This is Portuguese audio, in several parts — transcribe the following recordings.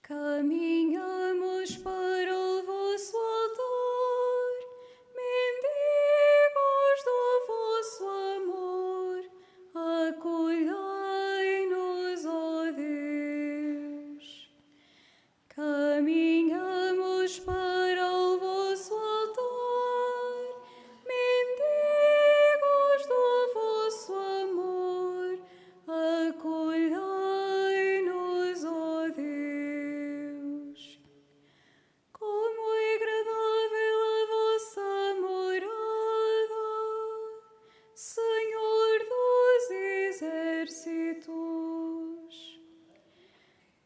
Caminhamos para o vosso altar, mendigos do vosso amor, acolhei-nos, ó Deus. Caminhamos para o vosso altar, mendigos do vosso amor, acolhei-nos, ó Deus. Como é agradável a vossa morada, Senhor dos exércitos.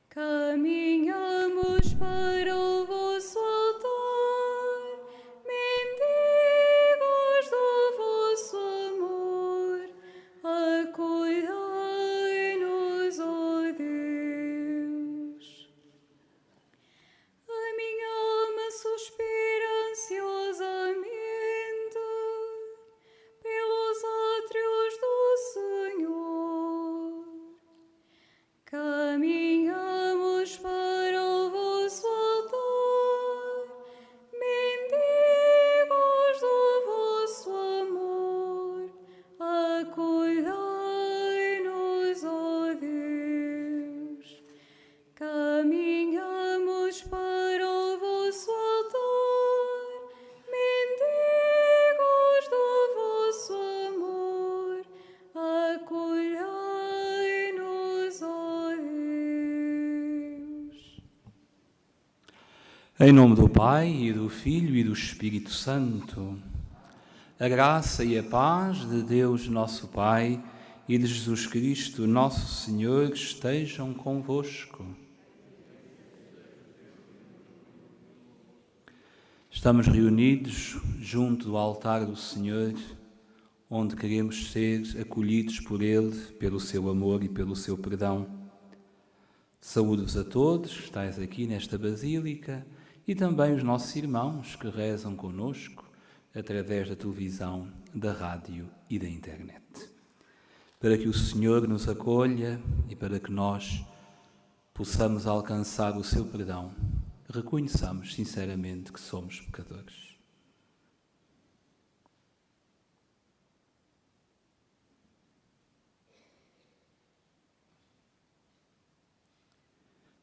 Caminhamos para o vosso altar, mendigos do vosso amor, acolhei-nos, ó Deus. A minha alma suspira ansiosamente pelos átrios do Senhor. Caminhamos para o vosso altar, mendigos do vosso amor, acolhei-nos, ó Deus. Caminhamos para o vosso altar, mendigos do vosso amor, acolhei-nos, ó Deus. Em nome do Pai, e do Filho, e do Espírito Santo, a graça e a paz de Deus nosso Pai e de Jesus Cristo, nosso Senhor, estejam convosco. Estamos reunidos junto do altar do Senhor, onde queremos ser acolhidos por Ele, pelo seu amor e pelo seu perdão. Saúdo-vos a todos que estáis aqui nesta basílica e também os nossos irmãos que rezam conosco através da televisão, da rádio e da internet. Para que o Senhor nos acolha e para que nós possamos alcançar o seu perdão, reconheçamos sinceramente que somos pecadores.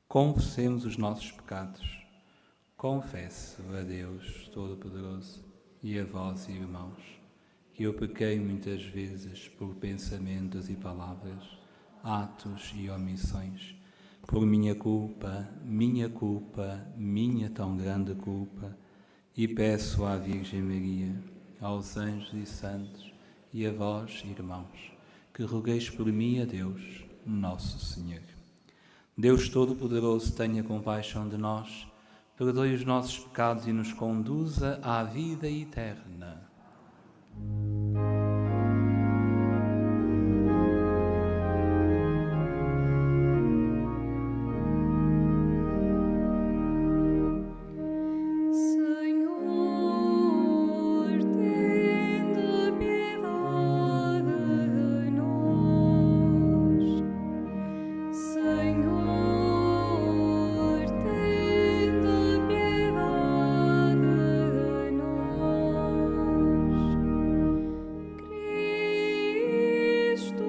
Confessemos os nossos pecados. Confesso a Deus Todo-Poderoso e a vós, irmãos, que eu pequei muitas vezes por pensamentos e palavras, atos e omissões, por minha culpa, minha tão grande culpa, e peço à Virgem Maria, aos anjos e santos e a vós, irmãos, que rogueis por mim a Deus, nosso Senhor. Deus Todo-Poderoso, tenha compaixão de nós, perdoe os nossos pecados e nos conduza à vida eterna. Senhor, tende piedade de nós. Senhor, tende piedade de nós. Cristo,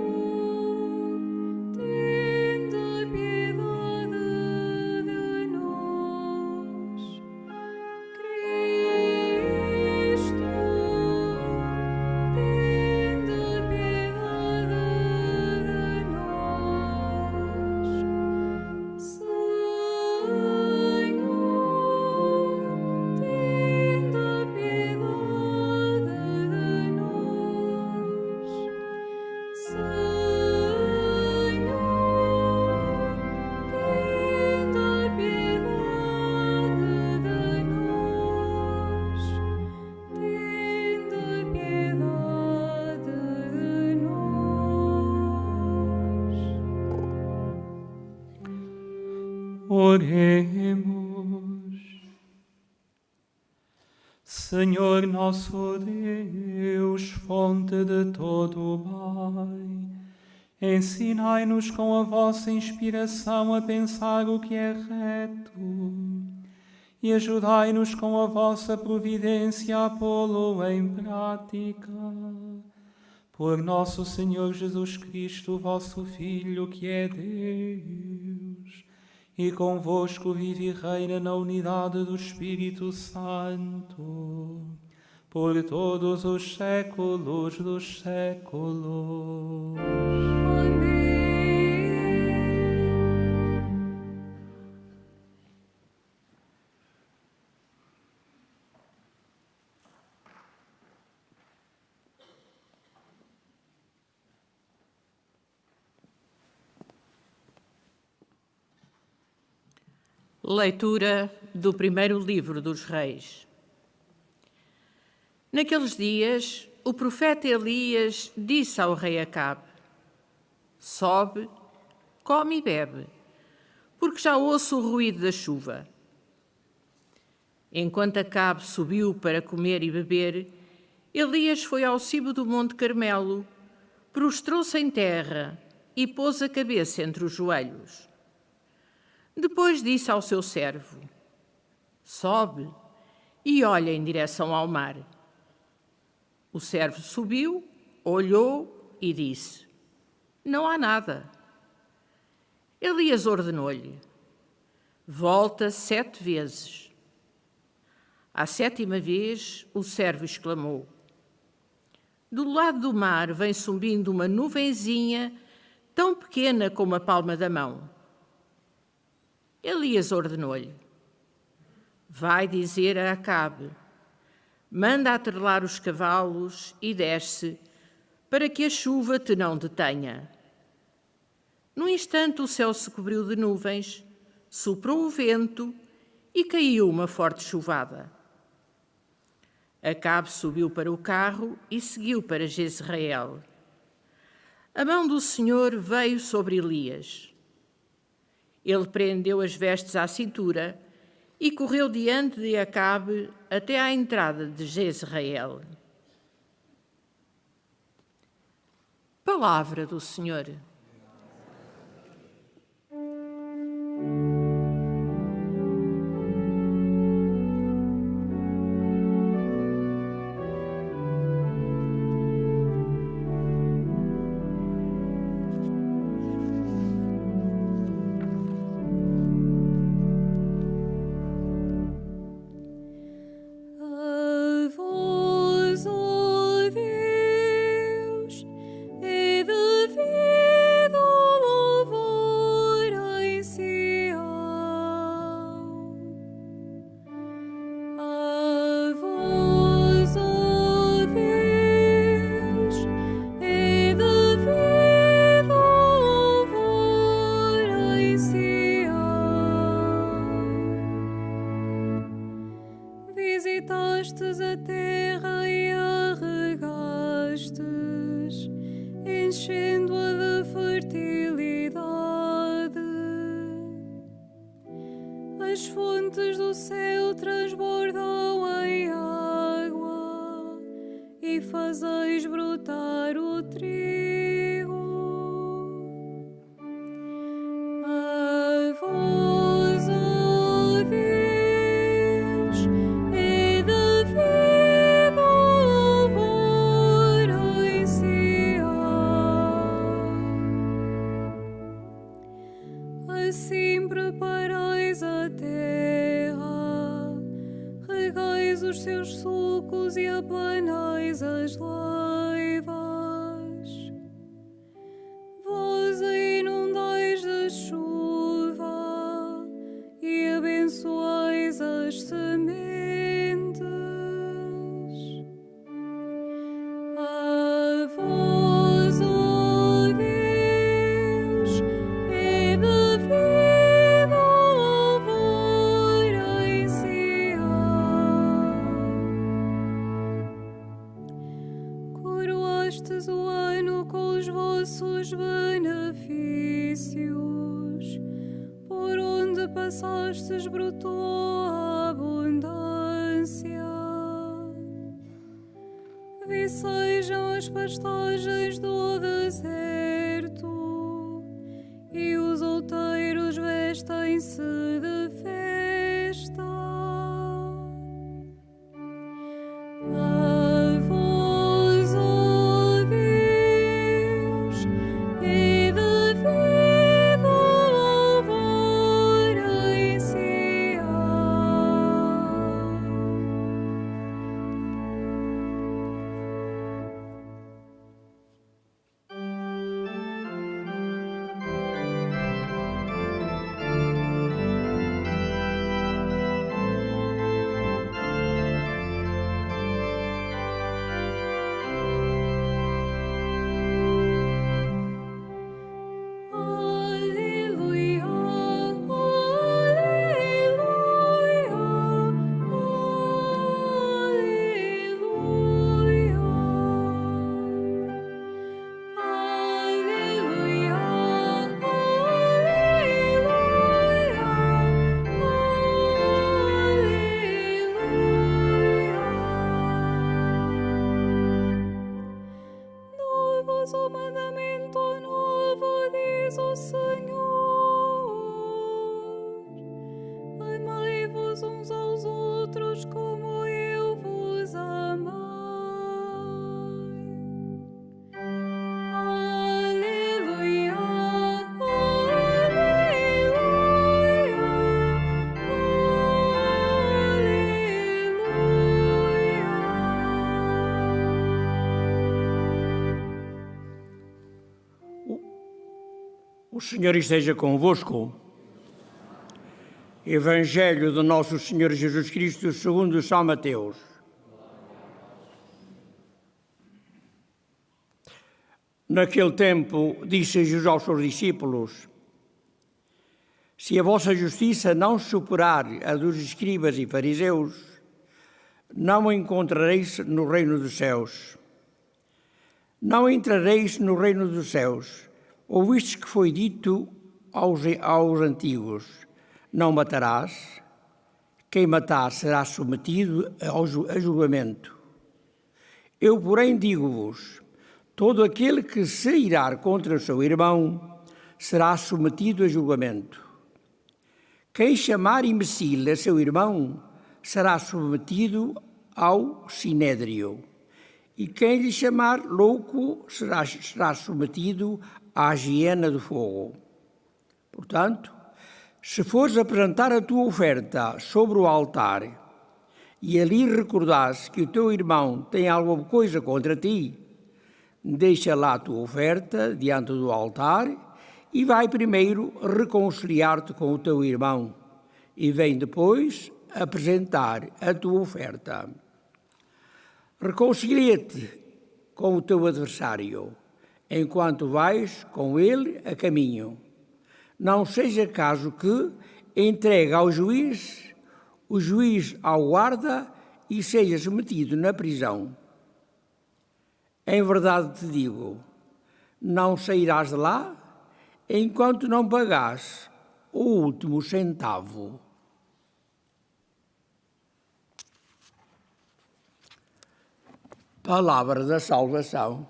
tende piedade de nós. Cristo, tende piedade de nós. Senhor, tende piedade de nós. Senhor, tende piedade de nós. Tende piedade de nós. Oremos. Senhor nosso Deus, fonte de todo o bem Ensinai-nos com a vossa inspiração a pensar o que é reto e ajudai-nos com a vossa providência a pô-lo em prática. Por nosso Senhor Jesus Cristo, vosso Filho, que é Deus, e convosco vive e reina na unidade do Espírito Santo, por todos os séculos dos séculos. Amém. Leitura do primeiro livro dos Reis. Naqueles dias, o profeta Elias disse ao rei Acabe: sobe, come e bebe, porque já ouço o ruído da chuva. Enquanto Acabe subiu para comer e beber, Elias foi ao cimo do Monte Carmelo, prostrou-se em terra e pôs a cabeça entre os joelhos. Depois disse ao seu servo: sobe e olha em direção ao mar. O servo subiu, olhou e disse: não há nada. Elias ordenou-lhe: volta 7 vezes. À 7ª vez, o servo exclamou: do lado do mar vem subindo uma nuvenzinha tão pequena como a palma da mão. Elias ordenou-lhe: vai dizer a Acabe, manda atrelar os cavalos e desce, para que a chuva te não detenha. No instante o céu se cobriu de nuvens, soprou o vento e caiu uma forte chuvada. Acabe subiu para o carro e seguiu para Jezreel. A mão do Senhor veio sobre Elias. Ele prendeu as vestes à cintura e correu diante de Acabe até à entrada de Jezreel. Palavra do Senhor. A vós, ó Deus, é devido louvor em Sião. A vós, ó Deus, é devido louvor em Sião. Visitastes a terra e a regastes, enchendo-a de fertilidade. As fontes do céu transbordam em água e fazeis brotar o trigo. A vós, ó Deus, é devido louvor em Sião. Assim preparais a terra, regais os seus sulcos e aplanais as leivas. Vós a inundais de chuva e abençoais as sementes. A vós, ó Deus, é devido louvor em Sião. Coroastes o ano com os vossos benefícios, por onde passastes brotou a abundância. Vicejam as pastagens do deserto solteiros vestem-se de festa. A vós, ó Deus, é devido louvor em Sião. Aleluia, aleluia, Novos o mandamento novo, diz o Senhor. Amai-vos uns aos outros como eu vos amei. Aleluia, O Senhor esteja convosco. Evangelho do nosso Senhor Jesus Cristo segundo São Mateus. Naquele tempo, disse Jesus aos seus discípulos: se a vossa justiça não superar a dos escribas e fariseus, não a encontrareis no reino dos céus. Não entrareis no reino dos céus. Ouvistes que foi dito aos antigos: não matarás. Quem matar será submetido a julgamento. Eu, porém, digo-vos: todo aquele que se irar contra o seu irmão será submetido a julgamento. Quem chamar imbecil a seu irmão será submetido ao sinédrio. E quem lhe chamar louco será submetido à hiena do fogo. Portanto, se fores apresentar a tua oferta sobre o altar e ali recordares que o teu irmão tem alguma coisa contra ti, deixa lá a tua oferta diante do altar e vai primeiro reconciliar-te com o teu irmão e vem depois apresentar a tua oferta. Reconcilia-te com o teu adversário enquanto vais com ele a caminho. Não seja caso que entregue ao juiz, o juiz ao guarda e sejas metido na prisão. Em verdade te digo, não sairás de lá enquanto não pagares o último centavo. Palavra da salvação.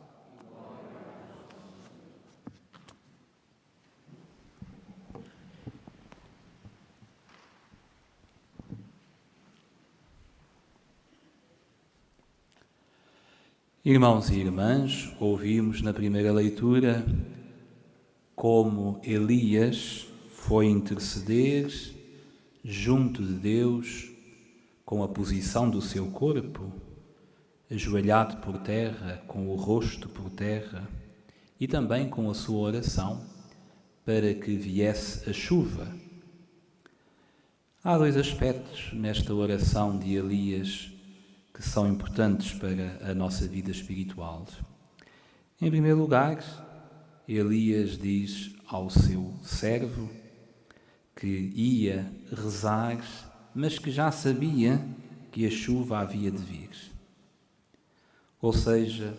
Irmãos e irmãs, ouvimos na primeira leitura como Elias foi interceder junto de Deus com a posição do seu corpo, ajoelhado por terra, com o rosto por terra, e também com a sua oração para que viesse a chuva. Há dois aspectos nesta oração de Elias que são importantes para a nossa vida espiritual. Em primeiro lugar, Elias diz ao seu servo que ia rezar, mas que já sabia que a chuva havia de vir. Ou seja,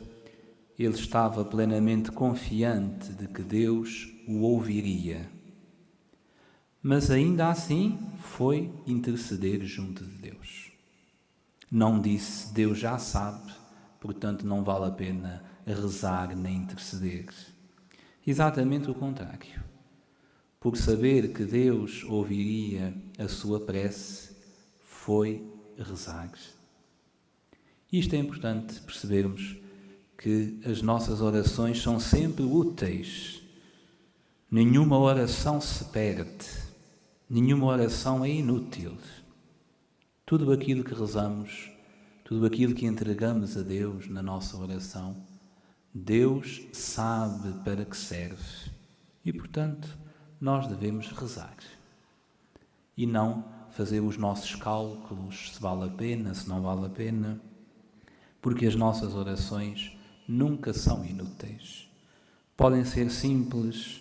ele estava plenamente confiante de que Deus o ouviria. Mas ainda assim foi interceder junto de Deus. Não disse, Deus já sabe, portanto não vale a pena rezar nem interceder. Exatamente o contrário. por saber que Deus ouviria a sua prece, foi rezar. Isto é importante percebermos, que as nossas orações são sempre úteis. Nenhuma oração se perde, nenhuma oração é inútil. Tudo aquilo que rezamos, tudo aquilo que entregamos a Deus na nossa oração, Deus sabe para que serve e, portanto, nós devemos rezar e não fazer os nossos cálculos, se vale a pena, se não vale a pena, porque as nossas orações nunca são inúteis. Podem ser simples,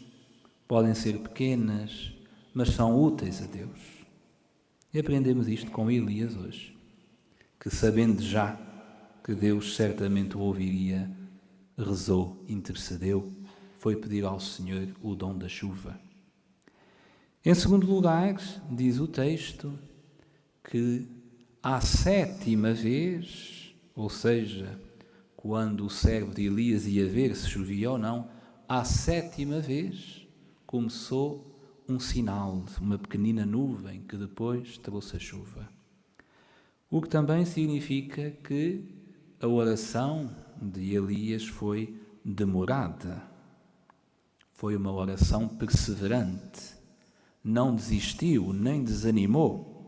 podem ser pequenas, mas são úteis a Deus. E aprendemos isto com Elias hoje, que sabendo já que Deus certamente o ouviria, rezou, intercedeu, foi pedir ao Senhor o dom da chuva. Em segundo lugar, diz o texto que à sétima vez, ou seja, quando o servo de Elias ia ver se chovia ou não, à sétima vez começou um sinal, uma pequenina nuvem que depois trouxe a chuva. O que também significa que a oração de Elias foi demorada. Foi uma oração perseverante. Não desistiu, nem desanimou.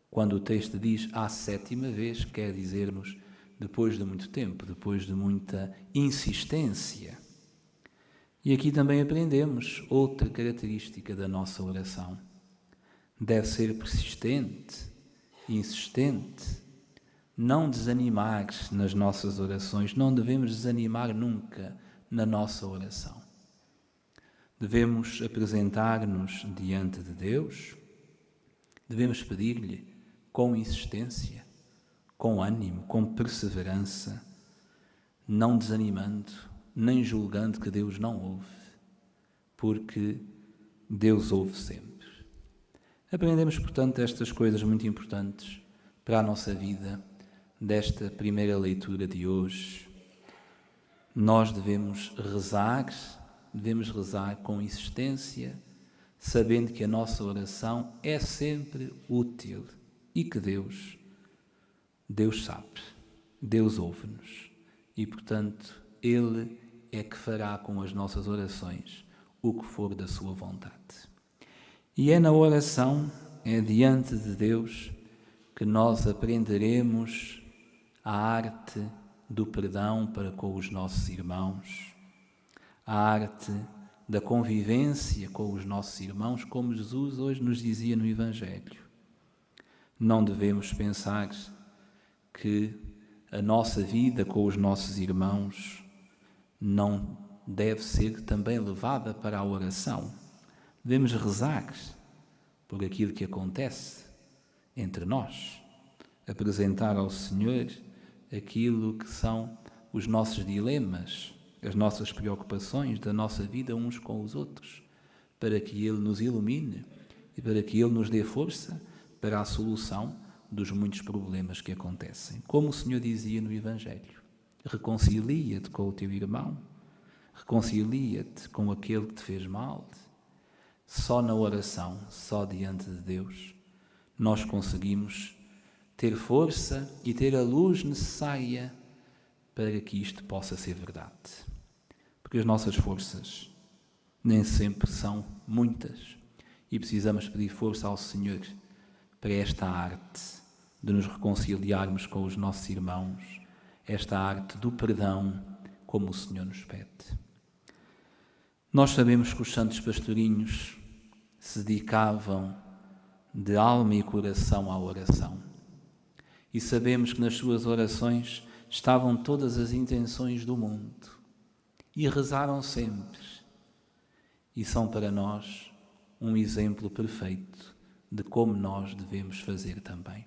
Quando o texto diz à sétima vez, quer dizer-nos depois de muito tempo, depois de muita insistência. E aqui também aprendemos outra característica da nossa oração. Deve ser persistente, insistente, não desanimar nas nossas orações, não devemos desanimar nunca na nossa oração. Devemos apresentar-nos diante de Deus, devemos pedir-lhe com insistência, com ânimo, com perseverança, não desanimando, nem julgando que Deus não ouve, porque Deus ouve sempre. Aprendemos, portanto, estas coisas muito importantes para a nossa vida, desta primeira leitura de hoje. Nós devemos rezar com insistência, sabendo que a nossa oração é sempre útil e que Deus sabe, Deus ouve-nos e, portanto, Ele é que fará com as nossas orações o que for da sua vontade. E é na oração, é diante de Deus, que nós aprenderemos a arte do perdão para com os nossos irmãos, a arte da convivência com os nossos irmãos, como Jesus hoje nos dizia no Evangelho. Não devemos pensar que a nossa vida com os nossos irmãos não deve ser também levada para a oração. Devemos rezar por aquilo que acontece entre nós, apresentar ao Senhor aquilo que são os nossos dilemas, as nossas preocupações da nossa vida uns com os outros, para que Ele nos ilumine e para que Ele nos dê força para a solução dos muitos problemas que acontecem. Como o Senhor dizia no Evangelho, reconcilia-te com o teu irmão, reconcilia-te com aquele que te fez mal. Só na oração, só diante de Deus, nós conseguimos ter força e ter a luz necessária para que isto possa ser verdade. Porque as nossas forças nem sempre são muitas e precisamos pedir força ao Senhor para esta arte de nos reconciliarmos com os nossos irmãos, esta arte do perdão, como o Senhor nos pede. Nós sabemos que os santos pastorinhos se dedicavam de alma e coração à oração. E sabemos que nas suas orações estavam todas as intenções do mundo. E rezaram sempre. E são para nós um exemplo perfeito de como nós devemos fazer também.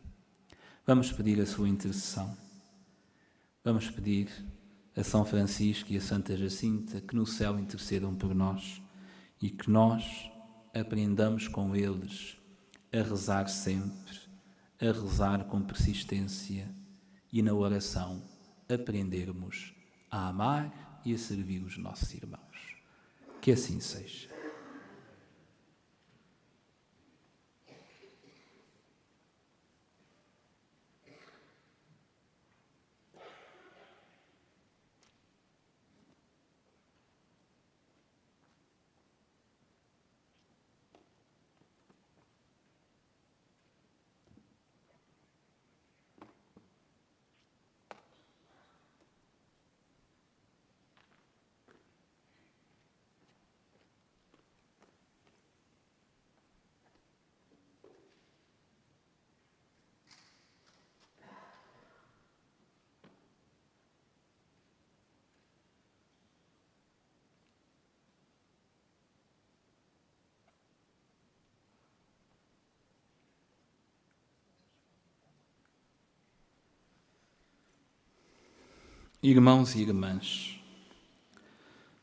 Vamos pedir a sua intercessão. Vamos pedir a São Francisco e a Santa Jacinta que no céu intercedam por nós e que nós aprendamos com eles a rezar sempre, a rezar com persistência e na oração aprendermos a amar e a servir os nossos irmãos. Que assim seja. Irmãos e irmãs,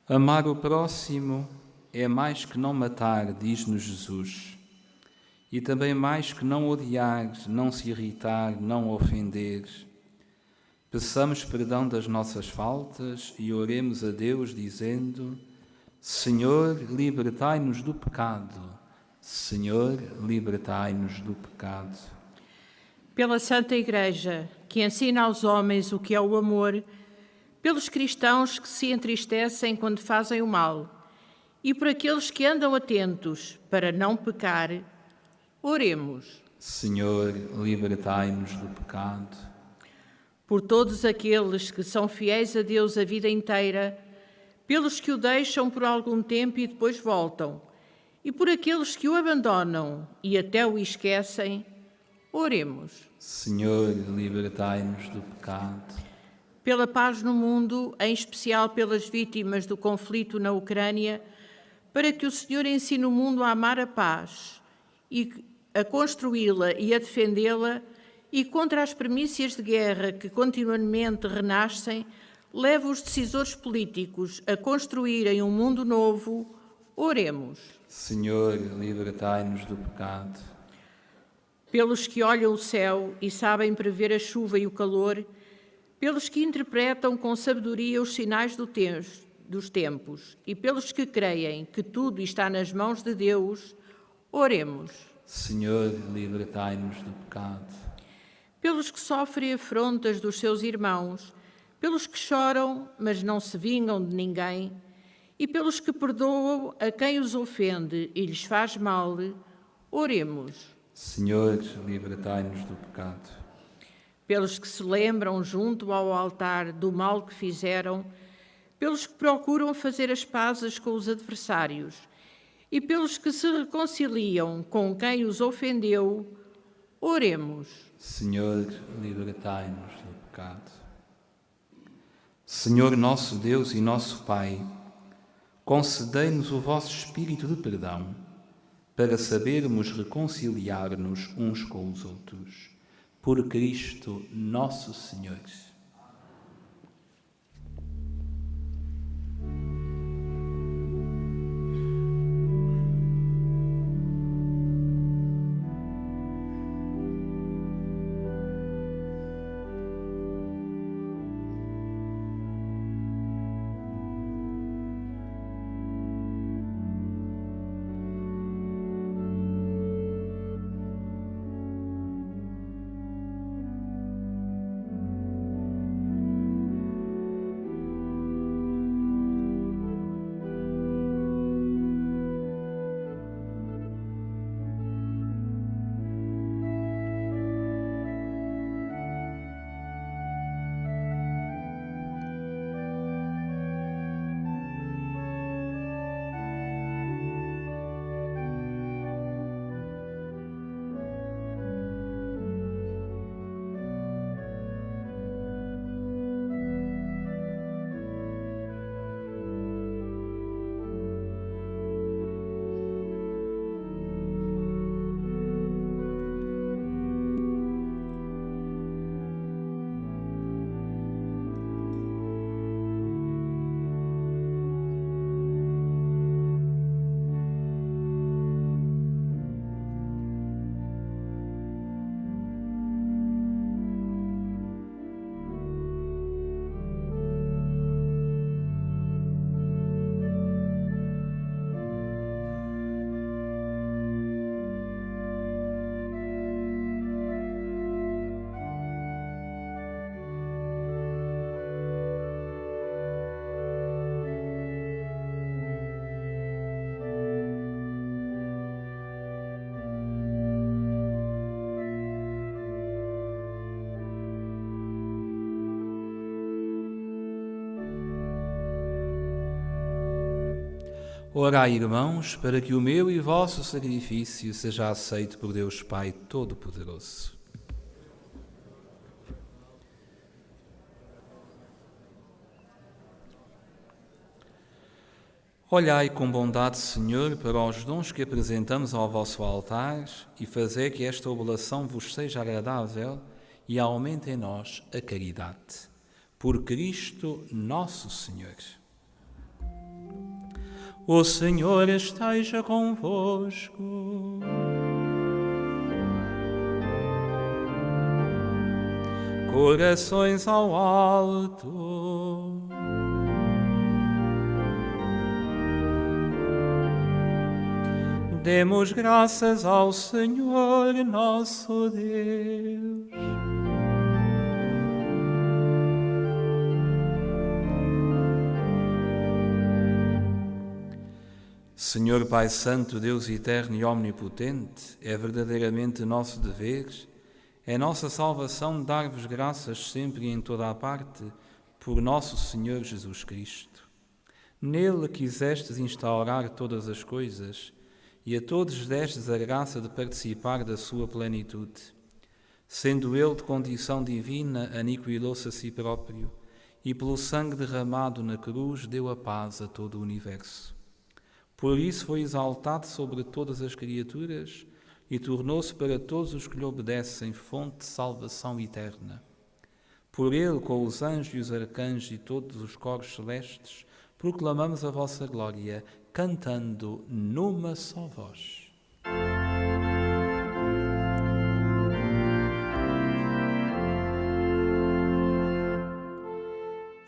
amar o próximo é mais que não matar, diz-nos Jesus, e também mais que não odiar, não se irritar, não ofender. Peçamos perdão das nossas faltas e oremos a Deus dizendo: Senhor, libertai-nos do pecado. Senhor, libertai-nos do pecado. Pela Santa Igreja, que ensina aos homens o que é o amor, pelos cristãos que se entristecem quando fazem o mal e por aqueles que andam atentos para não pecar, oremos. Senhor, libertai-nos do pecado. Por todos aqueles que são fiéis a Deus a vida inteira, pelos que o deixam por algum tempo e depois voltam, e por aqueles que o abandonam e até o esquecem, oremos. Senhor, libertai-nos do pecado. Pela paz no mundo, em especial pelas vítimas do conflito na Ucrânia, para que o Senhor ensine o mundo a amar a paz e a construí-la e a defendê-la, e contra as premissas de guerra que continuamente renascem, leve os decisores políticos a construírem um mundo novo, oremos. Senhor, libertai-nos do pecado. Pelos que olham o céu e sabem prever a chuva e o calor, pelos que interpretam com sabedoria os sinais dos tempos e pelos que creem que tudo está nas mãos de Deus, oremos. Senhor, libertai-nos do pecado. Pelos que sofrem afrontas dos seus irmãos, pelos que choram, mas não se vingam de ninguém, e pelos que perdoam a quem os ofende e lhes faz mal, oremos. Senhor, libertai-nos do pecado. Pelos que se lembram junto ao altar do mal que fizeram, pelos que procuram fazer as pazes com os adversários e pelos que se reconciliam com quem os ofendeu, oremos. Senhor, libertai-nos do pecado. Senhor nosso Deus e nosso Pai, concedei-nos o vosso espírito de perdão, para sabermos reconciliar-nos uns com os outros. Por Cristo nosso Senhor. Orai, irmãos, para que o meu e vosso sacrifício seja aceito por Deus Pai Todo-Poderoso. Olhai com bondade, Senhor, para os dons que apresentamos ao vosso altar e fazei que esta oblação vos seja agradável e aumente em nós a caridade. Por Cristo nosso Senhor. O Senhor esteja convosco. Corações ao alto. Demos graças ao Senhor nosso Deus. Senhor Pai Santo, Deus eterno e omnipotente, é verdadeiramente nosso dever, é nossa salvação dar-vos graças sempre e em toda a parte por nosso Senhor Jesus Cristo. Nele quisestes instaurar todas as coisas e a todos destes a graça de participar da sua plenitude. Sendo ele de condição divina, aniquilou-se a si próprio e pelo sangue derramado na cruz deu a paz a todo o universo. Por isso foi exaltado sobre todas as criaturas e tornou-se para todos os que lhe obedecem fonte de salvação eterna. Por ele, com os anjos e os arcanjos e todos os coros celestes, proclamamos a vossa glória, cantando numa só voz.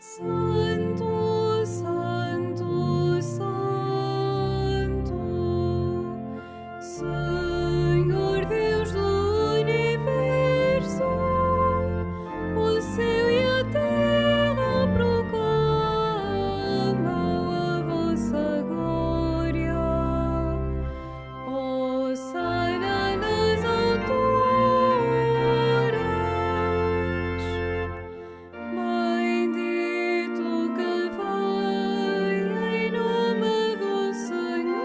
Santo, Santo, Santo, Senhor Deus do universo, o céu e a terra proclamam a vossa glória. Hosana nas alturas, bendito que vem em nome do Senhor.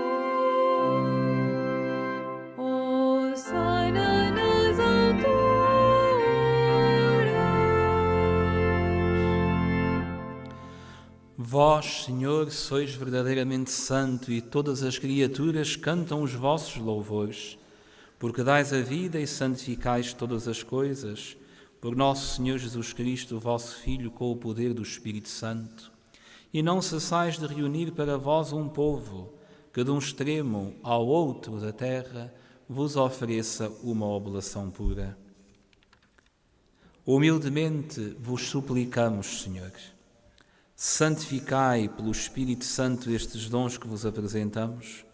Hosana nas alturas. Vós, Senhor, sois verdadeiramente santo e todas as criaturas cantam os vossos louvores, porque dais a vida e santificais todas as coisas, por nosso Senhor Jesus Cristo, vosso Filho, com o poder do Espírito Santo. E não cessais de reunir para vós um povo, que de um extremo ao outro da terra vos ofereça uma oblação pura. Humildemente vos suplicamos, Senhor, santificai pelo Espírito Santo estes dons que vos apresentamos,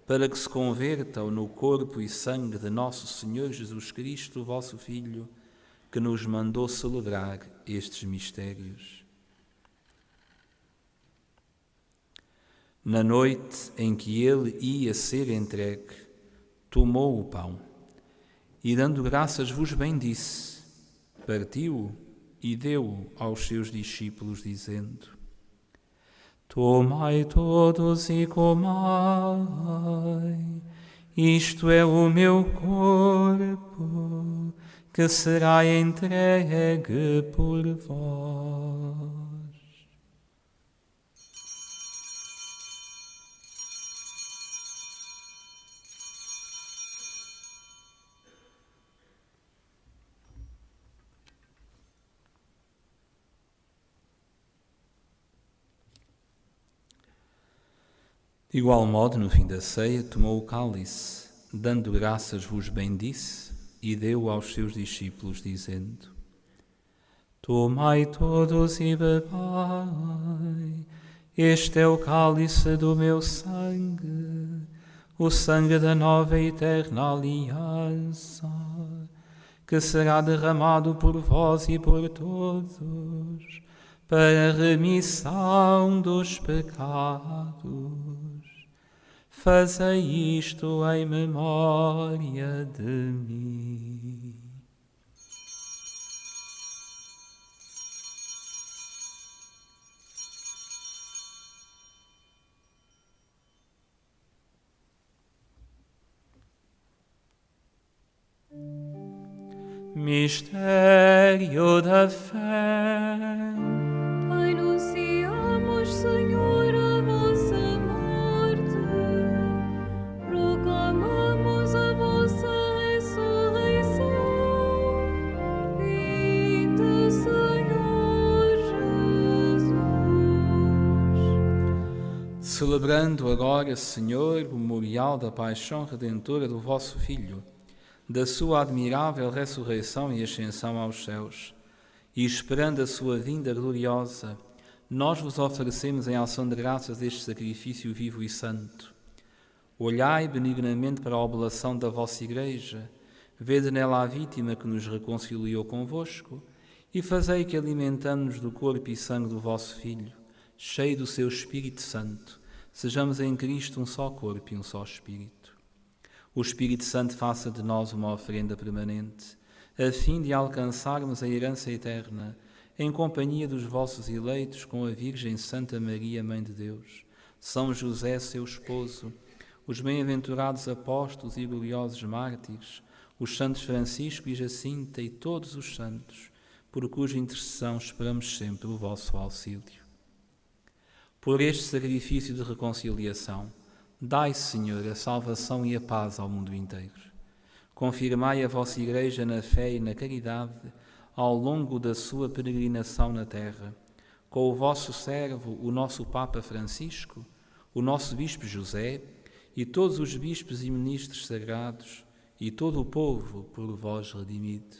para que se convertam no corpo e sangue de nosso Senhor Jesus Cristo, vosso Filho, que nos mandou celebrar estes mistérios. Na noite em que ele ia ser entregue, tomou o pão e, dando graças, vos bendisse, partiu-o e deu-o aos seus discípulos, dizendo: Tomai todos e comai, isto é o meu corpo, que será entregue por vós. De igual modo, no fim da ceia, tomou o cálice, dando graças, vos bendisse e deu aos seus discípulos, dizendo: Tomai todos e bebai, este é o cálice do meu sangue, o sangue da nova e eterna aliança, que será derramado por vós e por todos, para a remissão dos pecados. Fazei isto em memória de mim. Mistério da fé. Anunciamos, Senhor, a vossa morte, proclamamos a vossa ressurreição. Vinde, Senhor celebrando agora, Senhor, o memorial da paixão redentora do vosso Filho, da sua admirável ressurreição e ascensão aos céus, e esperando a sua vinda gloriosa, nós vos oferecemos em ação de graças este sacrifício vivo e santo. Olhai benignamente para a oblação da vossa Igreja, vede nela a vítima que nos reconciliou convosco, e fazei que, alimentando-nos do corpo e sangue do vosso Filho, cheio do seu Espírito Santo, sejamos em Cristo um só corpo e um só Espírito. O Espírito Santo faça de nós uma oferenda permanente, a fim de alcançarmos a herança eterna, em companhia dos vossos eleitos, com a Virgem Santa Maria, Mãe de Deus, São José, seu esposo, os bem-aventurados apóstolos e gloriosos mártires, os santos Francisco e Jacinta e todos os santos, por cuja intercessão esperamos sempre o vosso auxílio. Por este sacrifício de reconciliação, dai, Senhor, a salvação e a paz ao mundo inteiro. Confirmai a vossa Igreja na fé e na caridade ao longo da sua peregrinação na terra, com o vosso servo, o nosso Papa Francisco, o nosso Bispo José e todos os bispos e ministros sagrados e todo o povo por vós redimido.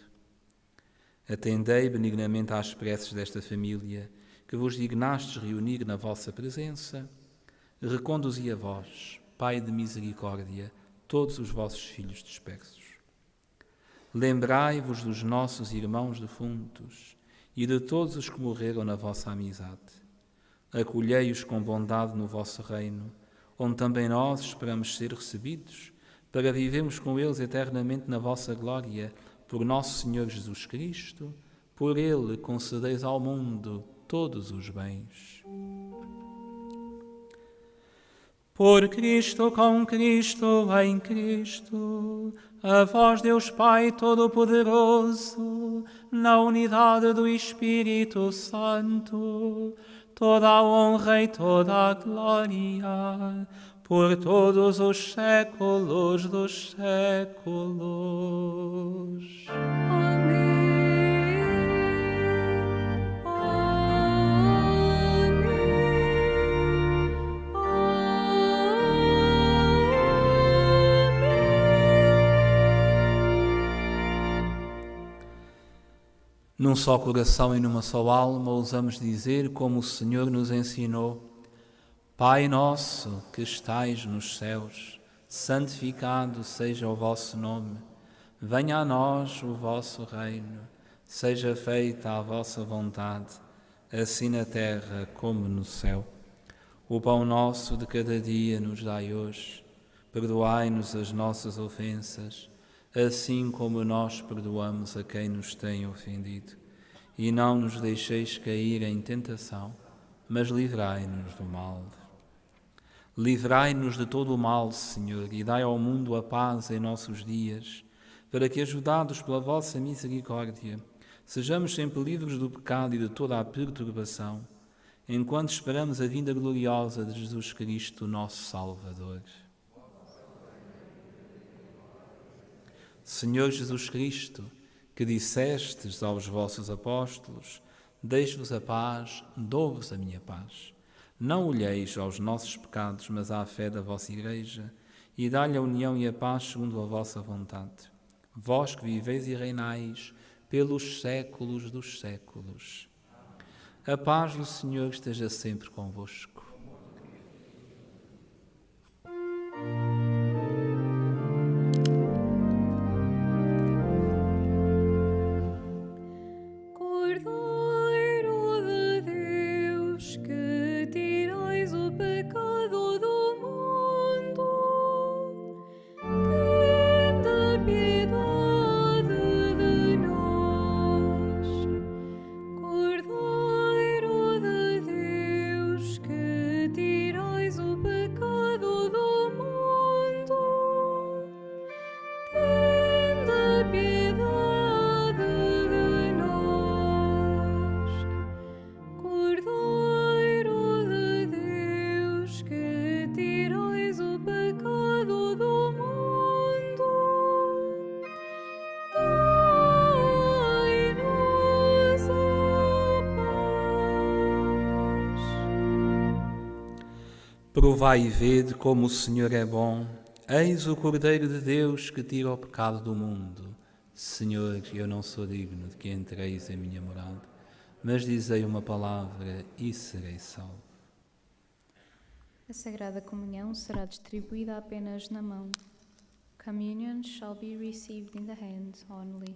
Atendei benignamente às preces desta família, que vos dignastes reunir na vossa presença. Reconduzi a vós, Pai de misericórdia, todos os vossos filhos dispersos. Lembrai-vos dos nossos irmãos defuntos e de todos os que morreram na vossa amizade. Acolhei-os com bondade no vosso reino, onde também nós esperamos ser recebidos, para vivermos com eles eternamente na vossa glória, por nosso Senhor Jesus Cristo. Por ele concedeis ao mundo todos os bens. Por Cristo, com Cristo, em Cristo, a vós, Deus Pai Todo-Poderoso, na unidade do Espírito Santo, toda a honra e toda a glória, por todos os séculos dos séculos. Amém. Num só coração e numa só alma, ousamos dizer, como o Senhor nos ensinou: Pai nosso que estais nos céus, santificado seja o vosso nome. Venha a nós o vosso reino. Seja feita a vossa vontade, assim na terra como no céu. O pão nosso de cada dia nos dai hoje. Perdoai-nos as nossas ofensas, assim como nós perdoamos a quem nos tem ofendido. E não nos deixeis cair em tentação, mas livrai-nos do mal. Livrai-nos de todo o mal, Senhor, e dai ao mundo a paz em nossos dias, para que, ajudados pela vossa misericórdia, sejamos sempre livres do pecado e de toda a perturbação, enquanto esperamos a vinda gloriosa de Jesus Cristo, nosso Salvador. Senhor Jesus Cristo, que dissestes aos vossos apóstolos: deixo-vos a paz, dou-vos a minha paz. Não olheis aos nossos pecados, mas à fé da vossa Igreja, e dá-lhe a união e a paz segundo a vossa vontade. Vós que viveis e reinais pelos séculos dos séculos. A paz do Senhor esteja sempre convosco. Cordeiro de Deus que Provai e vede como o Senhor é bom. Eis o Cordeiro de Deus que tira o pecado do mundo. Senhor, eu não sou digno de que entreis em minha morada, mas dizei uma palavra e serei salvo. A Sagrada Comunhão será distribuída apenas na mão. Communion shall be received in the hand only.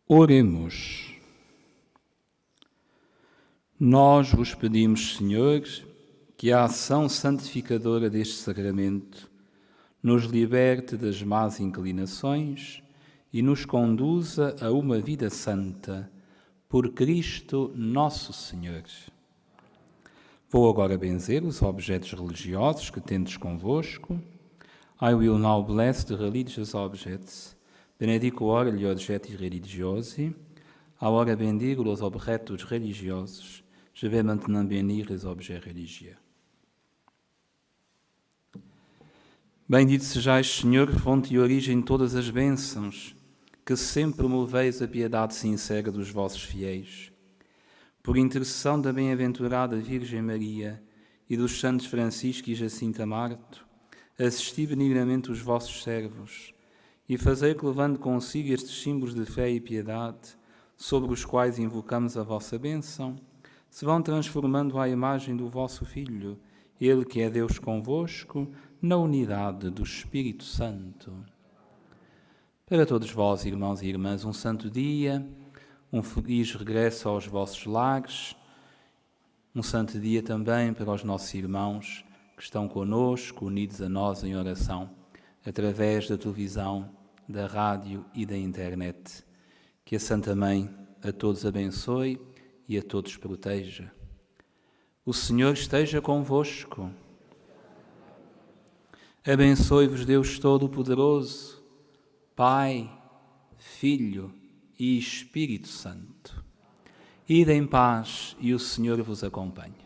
Oremos. Nós vos pedimos, Senhor, que a ação santificadora deste sacramento nos liberte das más inclinações e nos conduza a uma vida santa, por Cristo nosso Senhor. Vou agora benzer os objetos religiosos que tendes convosco. I will now bless the religious objects. Benedico ora gli oggetti religiosi. Agora bendigo os objetos religiosos. Je vais maintenant bénir les objets religieux. Bendito sejais, Senhor, fonte e origem de todas as bênçãos, que sempre promoveis a piedade sincera dos vossos fiéis. Por intercessão da bem-aventurada Virgem Maria e dos santos Francisco e Jacinta Marto, assisti benignamente os vossos servos e fazei que, levando consigo estes símbolos de fé e piedade, sobre os quais invocamos a vossa bênção, se vão transformando à imagem do vosso Filho, Ele que é Deus convosco, na unidade do Espírito Santo. Para todos vós, irmãos e irmãs, um santo dia, um feliz regresso aos vossos lares, um santo dia também para os nossos irmãos que estão conosco, unidos a nós em oração, através da televisão, da rádio e da internet. Que a Santa Mãe a todos abençoe e a todos proteja. O Senhor esteja convosco. Abençoe-vos Deus Todo-Poderoso, Pai, Filho e Espírito Santo. Ide em paz e o Senhor vos acompanhe.